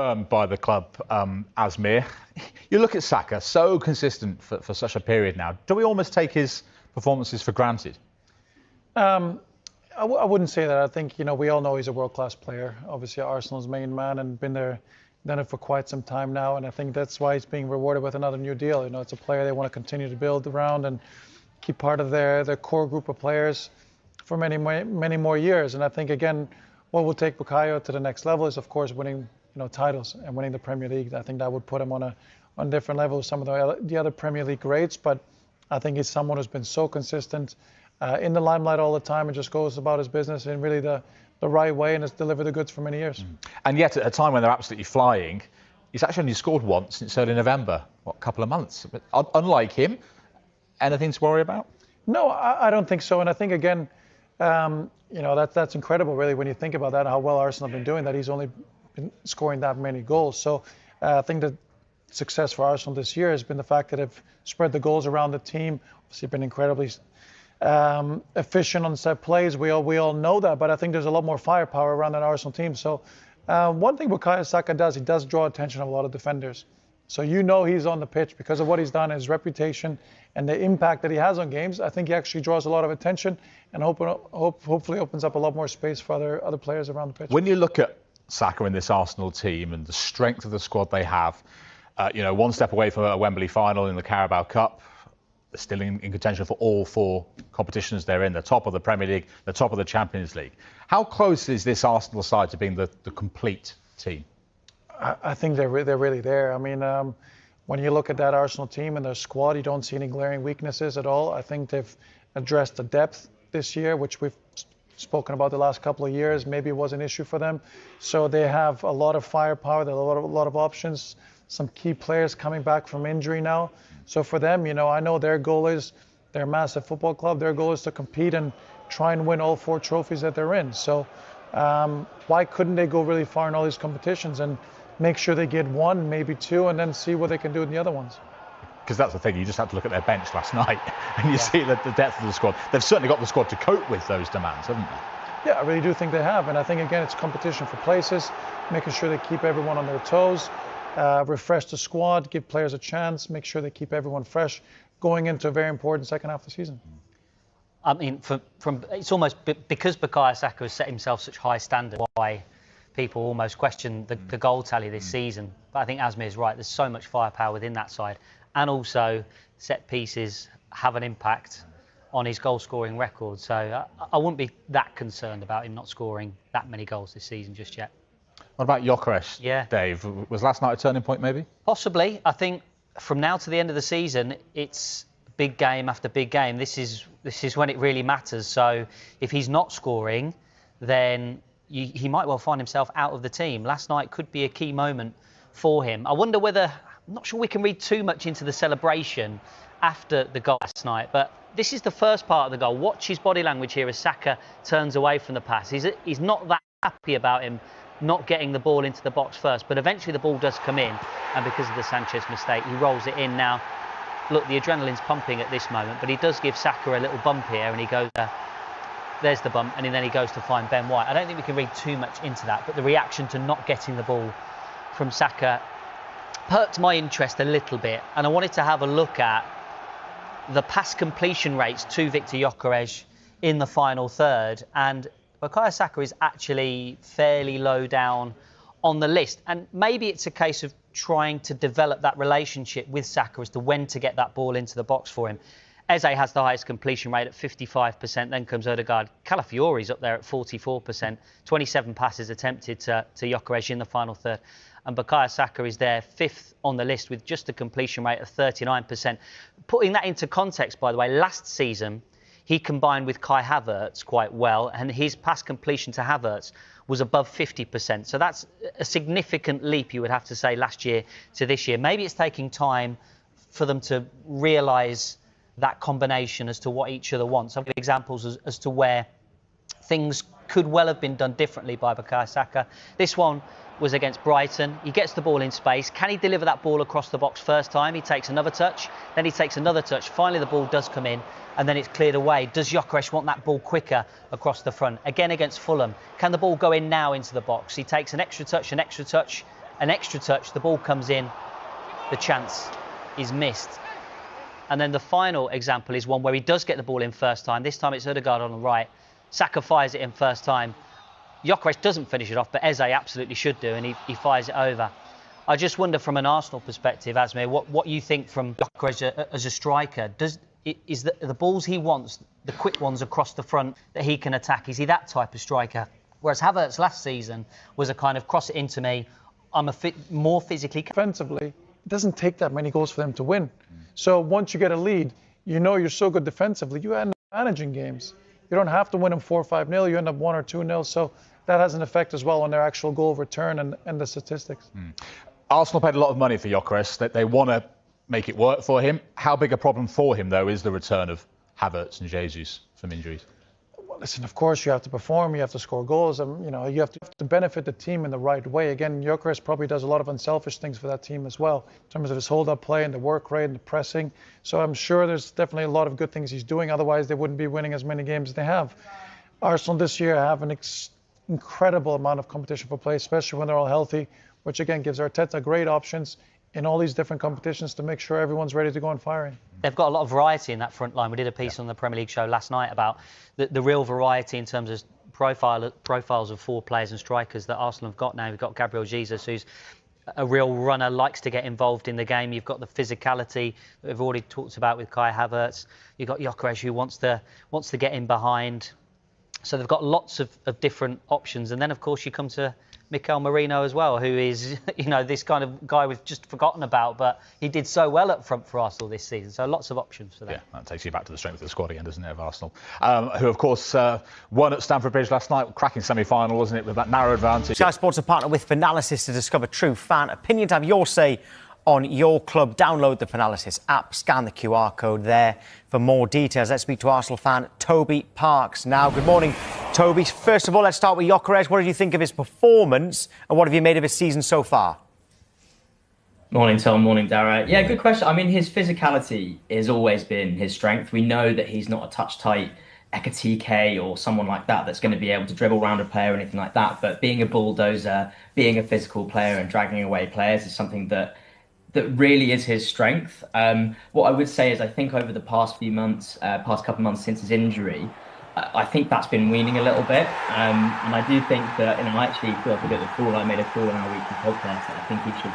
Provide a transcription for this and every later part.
confirmed by the club, Asmir. You look at Saka, so consistent for such a period now. Do we almost take his performances for granted? I wouldn't say that. I think, we all know he's a world-class player. Obviously, Arsenal's main man and done it for quite some time now. And I think that's why he's being rewarded with another new deal. It's a player they want to continue to build around and keep part of their core group of players for many more years. And I think, again, what will take Bukayo to the next level is, of course, winning titles and winning the Premier League. I think that would put him on a different level with some of the other Premier League greats. But I think he's someone who's been so consistent in the limelight all the time and just goes about his business in really the right way and has delivered the goods for many years. And yet, at a time when they're absolutely flying, he's actually only scored once since early November. A couple of months. But unlike him, anything to worry about? No, I don't think so. And I think, again, that's incredible, really, when you think about that, how well Arsenal have been doing that. He's only been scoring that many goals. So I think the success for Arsenal this year has been the fact that they've spread the goals around the team. Obviously, been incredibly efficient on set plays. We all know that, but I think there's a lot more firepower around that Arsenal team. So one thing Bukayo Saka does, he does draw attention of a lot of defenders. So he's on the pitch because of what he's done, his reputation, and the impact that he has on games. I think he actually draws a lot of attention and hopefully opens up a lot more space for other players around the pitch. When you look at Saka in this Arsenal team and the strength of the squad they have, one step away from a Wembley final in the Carabao Cup, they're still in contention for all four competitions they're in. They're top of the Premier League, they're top of the Champions League. How close is this Arsenal side to being the complete team? I think they're really there. I mean, when you look at that Arsenal team and their squad, you don't see any glaring weaknesses at all. I think they've addressed the depth this year, which we've spoken about the last couple of years. Maybe it was an issue for them. So they have a lot of firepower, they have a lot of options, some key players coming back from injury now. So for them, I know their goal is, they're a massive football club, their goal is to compete and try and win all four trophies that they're in. So why couldn't they go really far in all these competitions and make sure they get one, maybe two, and then see what they can do in the other ones? Because that's the thing, you just had to look at their bench last night and you see the depth of the squad. They've certainly got the squad to cope with those demands, haven't they? Yeah, I really do think they have. And I think, again, it's competition for places, making sure they keep everyone on their toes, refresh the squad, give players a chance, make sure they keep everyone fresh going into a very important second half of the season. I mean, it's almost because Bukayo Saka has set himself such high standards, why people almost question the goal tally this season. But I think Asmir is right. There's so much firepower within that side. And also, set pieces have an impact on his goal-scoring record. So I wouldn't be that concerned about him not scoring that many goals this season just yet. What about Gyökeres, Yeah. Dave? Was last night a turning point, maybe? Possibly. I think from now to the end of the season, it's big game after big game. This is when it really matters. So if he's not scoring, then he might well find himself out of the team. Last night could be a key moment for him. I wonder whether... I'm not sure we can read too much into the celebration after the goal last night, but this is the first part of the goal. Watch his body language here as Saka turns away from the pass. He's not that happy about him not getting the ball into the box first, but eventually the ball does come in, and because of the Sanchez mistake, he rolls it in. Now, look, the adrenaline's pumping at this moment, but he does give Saka a little bump here, and he goes, there's the bump, and then he goes to find Ben White. I don't think we can read too much into that, but the reaction to not getting the ball from Saka perked my interest a little bit, and I wanted to have a look at the pass completion rates to Viktor Gyökeres in the final third, and Bukayo Saka is actually fairly low down on the list, and maybe it's a case of trying to develop that relationship with Saka as to when to get that ball into the box for him. Eze has the highest completion rate at 55%, then comes Odegaard. Calafiori's up there at 44%, 27 passes attempted to Gyökeres in the final third. And Bukayo Saka is there fifth on the list with just a completion rate of 39%. Putting that into context, by the way, last season he combined with Kai Havertz quite well, and his pass completion to Havertz was above 50%. So that's a significant leap, you would have to say, last year to this year. Maybe it's taking time for them to realise that combination as to what each other wants. I've got examples as to where things could well have been done differently by Bukayo Saka. This one was against Brighton. He gets the ball in space. Can he deliver that ball across the box first time? He takes another touch, then he takes another touch. Finally, the ball does come in, and then it's cleared away. Does Gyökeres want that ball quicker across the front? Again, against Fulham, can the ball go in now into the box? He takes an extra touch, an extra touch, the ball comes in, the chance is missed. And then the final example is one where he does get the ball in first time. This time it's Ødegaard on the right. SAKA fires it in first time. Gyökeres doesn't finish it off, but Eze absolutely should do, and he fires it over. I just wonder from an Arsenal perspective, Asmir, what you think from Gyökeres as a striker. Is the balls he wants, the quick ones across the front that he can attack, is he that type of striker? Whereas Havertz last season was a kind of cross it into me, I'm more physically... Defensively, it doesn't take that many goals for them to win. So once you get a lead, you know you're so good defensively, you end up managing games. You don't have to win them 4 or 5-0, you end up 1 or 2-0. So that has an effect as well on their actual goal return and the statistics. Arsenal paid a lot of money for Gyökeres. They want to make it work for him. How big a problem for him, though, is the return of Havertz and Jesus from injuries? Well, listen, of course you have to perform, you have to score goals, and you have to benefit the team in the right way. Again, Gyökeres probably does a lot of unselfish things for that team as well, in terms of his hold-up play and the work rate and the pressing. So I'm sure there's definitely a lot of good things he's doing. Otherwise, they wouldn't be winning as many games as they have. Arsenal this year have an incredible amount of competition for play, especially when they're all healthy, which again gives Arteta great options in all these different competitions to make sure everyone's ready to go and firing. They've got a lot of variety in that front line. We did a piece on the Premier League show last night about the real variety in terms of profiles of 4 players and strikers that Arsenal have got now. We've got Gabriel Jesus, who's a real runner, likes to get involved in the game. You've got the physicality that we've already talked about with Kai Havertz. You've got Gyökeres, who wants to get in behind. So they've got lots of different options. And then, of course, you come to Mikel Merino as well, who is, this kind of guy we've just forgotten about, but he did so well up front for Arsenal this season. So lots of options for them. Yeah, that takes you back to the strength of the squad again, doesn't it, of Arsenal? Who, of course, won at Stamford Bridge last night. Cracking semi-final, wasn't it, with that narrow advantage. Sky Sports are partnered with Finalysis to discover true fan opinion. To have your say on your club, download the Finalysis app, scan the QR code there for more details. Let's speak to Arsenal fan Toby Parks now. Good morning, Toby. First of all, let's start with Gyökeres. What did you think of his performance and what have you made of his season so far? Morning, Tom. Morning, Dara. Yeah, good question. I mean, his physicality has always been his strength. We know that he's not a touch-tight Ekatike or someone like that that's going to be able to dribble around a player or anything like that. But being a bulldozer, being a physical player and dragging away players is something that really is his strength. What I would say is I think over the past few months, past couple of months since his injury, I think that's been weaning a little bit. And I do think that, I actually feel like a bit of a fool. I made a call on our weekly podcast. I think he should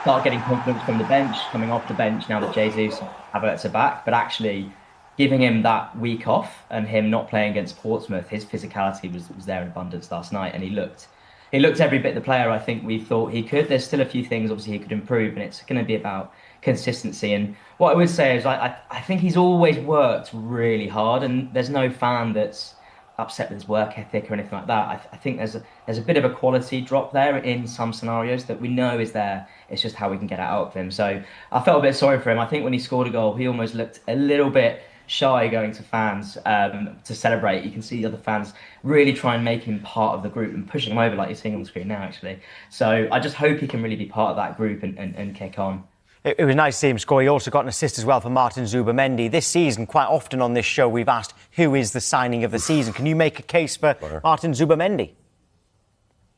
start getting confidence from the bench, coming off the bench now that Jesus and Havertz are back. But actually giving him that week off and him not playing against Portsmouth, his physicality was there in abundance last night, and he looked every bit the player I think we thought he could. There's still a few things obviously he could improve, and it's going to be about consistency. And what I would say is I think he's always worked really hard, and there's no fan that's upset with his work ethic or anything like that. I think there's a bit of a quality drop there in some scenarios that we know is there. It's just how we can get it out of him. So I felt a bit sorry for him. I think when he scored a goal, he almost looked a little bit shy going to fans to celebrate. You can see the other fans really try and make him part of the group and pushing him over like you're seeing on the screen now, actually. So I just hope he can really be part of that group and kick on. It was nice to see him score. He also got an assist as well for Martin Zubimendi. This season, quite often on this show, we've asked who is the signing of the season. Can you make a case for Martin Zubimendi?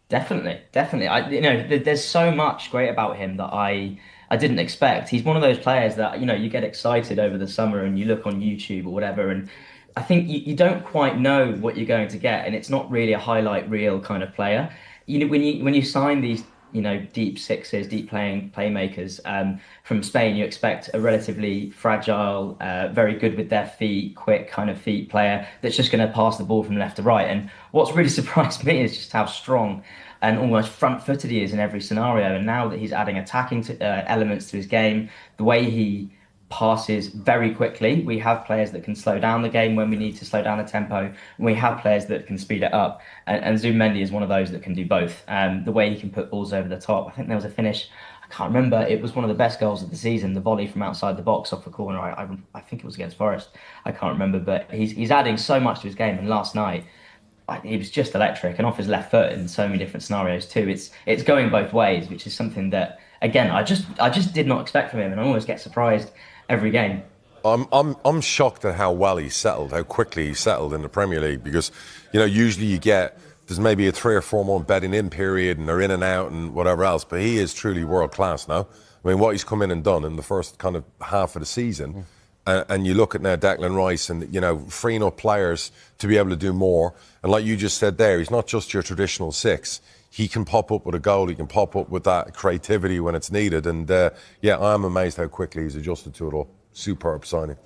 Definitely. There's so much great about him that I didn't expect. He's one of those players that, you get excited over the summer and you look on YouTube or whatever, and I think you don't quite know what you're going to get, and it's not really a highlight reel kind of player. When you sign these, deep sixes, deep playmakers from Spain, you expect a relatively fragile, very good with their feet, quick kind of feet player that's just going to pass the ball from left to right. And what's really surprised me is just how strong and almost front-footed he is in every scenario. And now that he's adding attacking elements to his game, the way he passes very quickly. We have players that can slow down the game when we need to slow down the tempo, and we have players that can speed it up. And Zubimendi is one of those that can do both. The way he can put balls over the top. I think there was a finish, I can't remember, it was one of the best goals of the season, the volley from outside the box off the corner. I think it was against Forest. I can't remember, but he's adding so much to his game. And last night, he was just electric, and off his left foot in so many different scenarios too. It's going both ways, which is something that, again, I just did not expect from him, and I always get surprised every game. I'm shocked at how well he settled, how quickly he settled in the Premier League, because usually you get there's maybe a 3 or 4 month betting in period and they're in and out and whatever else, but he is truly world class now. I mean, what he's come in and done in the first kind of half of the season, and you look at now Declan Rice and, you know, freeing up players to be able to do more. And like you just said there, he's not just your traditional 6. He can pop up with a goal. He can pop up with that creativity when it's needed. And yeah, I'm amazed how quickly he's adjusted to it all. Superb signing.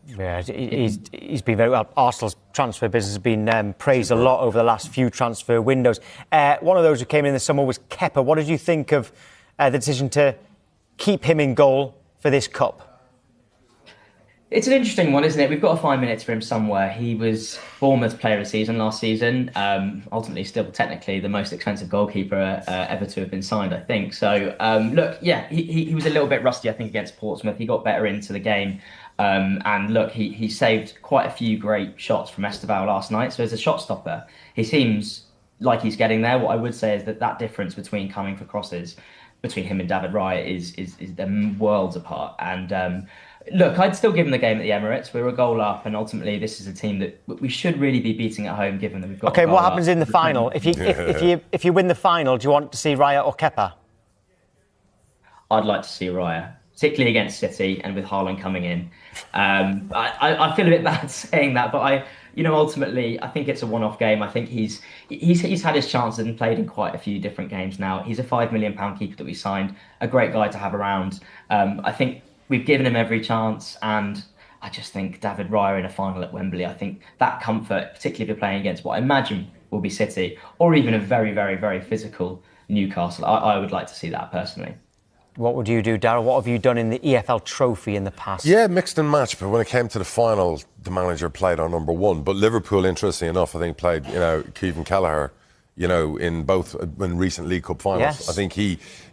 Yeah, he's been very well. Arsenal's transfer business has been praised a lot over the last few transfer windows. One of those who came in this summer was Kepa. What did you think of the decision to keep him in goal for this cup? It's an interesting one, isn't it? We've got to find minutes for him somewhere. He was Bournemouth player of the season last season. Ultimately, still technically the most expensive goalkeeper ever to have been signed, I think. So, look, yeah, he was a little bit rusty, I think, against Portsmouth. He got better into the game. And look, he saved quite a few great shots from Esteval last night. So as a shot stopper, he seems like he's getting there. What I would say is that difference between coming for crosses between him and David Raya is they're worlds apart. And look, I'd still give him the game at the Emirates. We're a goal up, and ultimately this is a team that we should really be beating at home, given that we've got. Okay, what happens in the final? If you win the final, do you want to see Raya or Kepa? I'd like to see Raya, particularly against City and with Haaland coming in. I feel a bit bad saying that, but ultimately, I think it's a one-off game. I think he's had his chances and played in quite a few different games now. He's a £5 million keeper that we signed, a great guy to have around. I think we've given him every chance, and I just think David Raya in a final at Wembley, I think that comfort, particularly if you're playing against what I imagine will be City, or even a very, very, very physical Newcastle, I would like to see that personally. What would you do, Darryl? What have you done in the EFL Trophy in the past? Yeah, mixed and matched. But when it came to the final, the manager played our number 1. But Liverpool, interestingly enough, I think played, Kevin Kelleher, in both recent League Cup finals. Yes. I think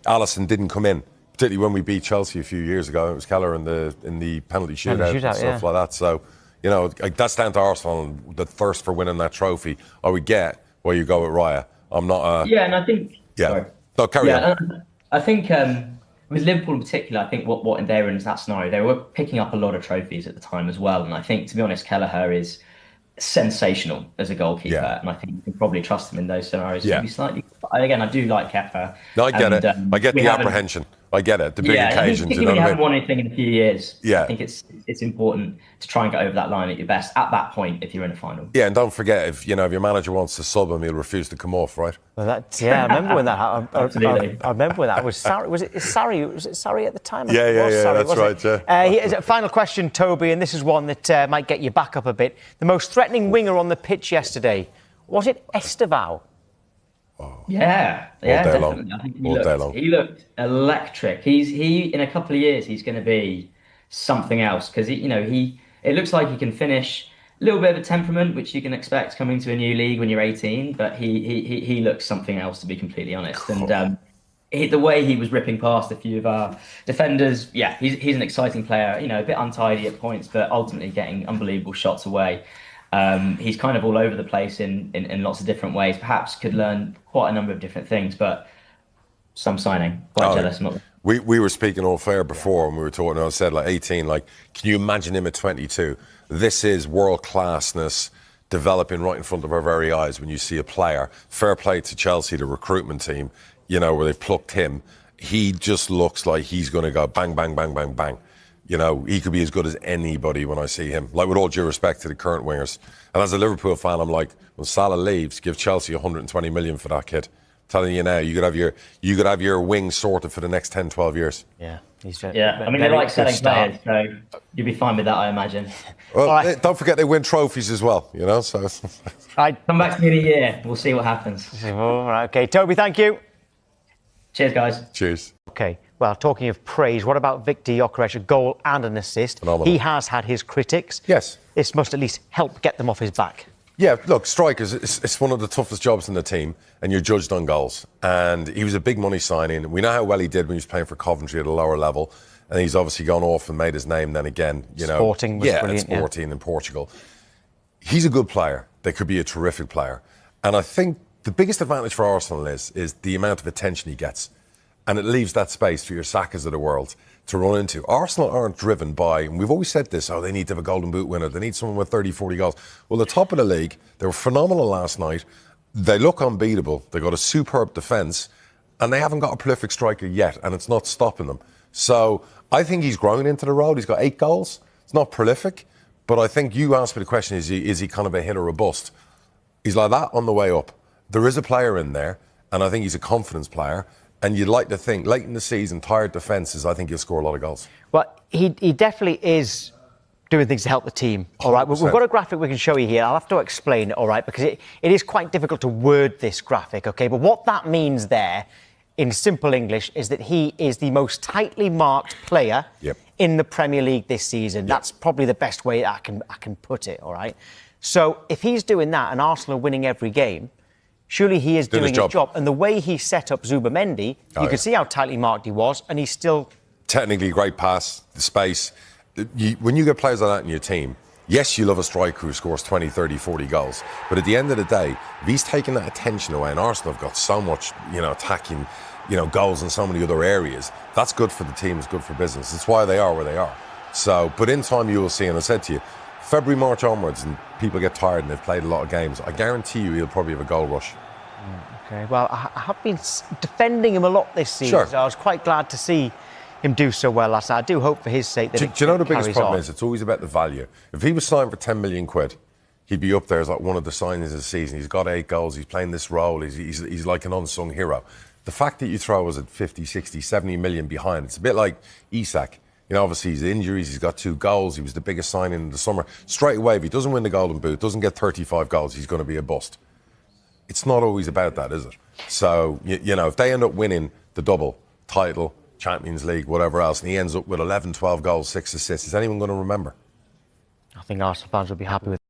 Alisson didn't come in, particularly when we beat Chelsea a few years ago. It was Kelleher in the penalty shootout and stuff like that. So, that's down to Arsenal and the thirst for winning that trophy. I would get where you go with Raya. I'm not. Yeah, and I think. Yeah. Sorry. No, carry on. I think. With Liverpool in particular, I think what they were in that scenario, they were picking up a lot of trophies at the time as well. And I think, to be honest, Kelleher is sensational as a goalkeeper. Yeah. And I think you can probably trust him in those scenarios. Yeah. Slightly, again, I do like Kepa. No, I get it. I get the apprehension. I get it. The big occasions, you know what I mean? Haven't won anything in a few years. Yeah. I think it's important to try and get over that line at your best at that point if you're in a final. Yeah, and don't forget, if your manager wants to sub him, he'll refuse to come off, right? Well, I remember when that happened. Absolutely. I remember when that was Sarri. Was it Sarri at the time? Yeah, Sarri, that's right. Yeah. Final question, Toby, and this is one that might get you back up a bit. The most threatening winger on the pitch yesterday, was it Esteval? Oh. Yeah, definitely. I think he looked electric. He in a couple of years he's going to be something else because it looks like he can finish. A little bit of a temperament, which you can expect coming to a new league when you're 18, but he looks something else, to be completely honest. Cool. And the way he was ripping past a few of our defenders, yeah, he's an exciting player. A bit untidy at points, but ultimately getting unbelievable shots away. He's kind of all over the place in lots of different ways. Perhaps could learn quite a number of different things, but some signing. Quite jealous. We were speaking all fair before when we were talking. I said 18. Can you imagine him at 22? This is world classness developing right in front of our very eyes. When you see a player, fair play to Chelsea, the recruitment team. Where they've plucked him. He just looks like he's going to go bang, bang, bang, bang, bang. He could be as good as anybody when I see him. With all due respect to the current wingers. And as a Liverpool fan, I'm like, when Salah leaves, give Chelsea 120 million for that kid. I'm telling you now, you could have your wing sorted for the next 10, 12 years. Yeah. I mean, they like selling players, so you'll be fine with that, I imagine. Well, don't forget they win trophies as well, so. Come back to me in a year, we'll see what happens. All right, okay. Toby, thank you. Cheers, guys. Cheers. Okay. Well, talking of praise, what about Victor Gyökeres, a goal and an assist? Phenomenal. He has had his critics. Yes. This must at least help get them off his back. Yeah, look, strikers, it's one of the toughest jobs in the team, and you're judged on goals. And he was a big money signing. We know how well he did when he was playing for Coventry at a lower level, and he's obviously gone off and made his name then again. Sporting was brilliant. Sporting in Portugal. He's a good player. They could be a terrific player. And I think the biggest advantage for Arsenal is the amount of attention he gets. And it leaves that space for your SAKAs of the world to run into. Arsenal aren't driven by, and we've always said this, they need to have a golden boot winner. They need someone with 30, 40 goals. Well, the top of the league, they were phenomenal last night. They look unbeatable. They've got a superb defence, and they haven't got a prolific striker yet, and it's not stopping them. So I think he's grown into the role. He's got 8 goals. It's not prolific, but I think you asked me the question, is he kind of a hit or a bust? He's like that on the way up. There is a player in there, and I think he's a confidence player. And you'd like to think, late in the season, tired defences, I think he'll score a lot of goals. Well, he definitely is doing things to help the team. All right, we've got a graphic we can show you here. I'll have to explain it, all right, because it is quite difficult to word this graphic, OK? But what that means there, in simple English, is that he is the most tightly marked player in the Premier League this season. That's probably the best way I can put it, all right? So if he's doing that and Arsenal are winning every game, surely he is doing his job. And the way he set up Zubimendi, you can see how tightly marked he was, and he's still... Technically, great pass, the space. When you get players like that in your team, yes, you love a striker who scores 20, 30, 40 goals. But at the end of the day, if he's taking that attention away, and Arsenal have got so much, attacking, goals in so many other areas, that's good for the team, it's good for business. It's why they are where they are. So, but in time you will see, and I said to you, February, March onwards, and people get tired and they've played a lot of games, I guarantee you he'll probably have a goal rush. OK, well, I have been defending him a lot this season, so I was quite glad to see him do so well last night. I do hope for his sake that do you know the biggest problem is? It's always about the value. If he was signed for 10 million quid, he'd be up there as like one of the signings of the season. He's got 8 goals, he's playing this role, he's like an unsung hero. The fact that you throw us at 50, 60, 70 million behind, it's a bit like Isak. Obviously he's injuries, he's got 2 goals, he was the biggest signing in the summer. Straight away, if he doesn't win the Golden Boot, doesn't get 35 goals, he's going to be a bust. It's not always about that, is it? So, if they end up winning the double, title, Champions League, whatever else, and he ends up with 11, 12 goals, 6 assists, is anyone going to remember? I think Arsenal fans will be happy with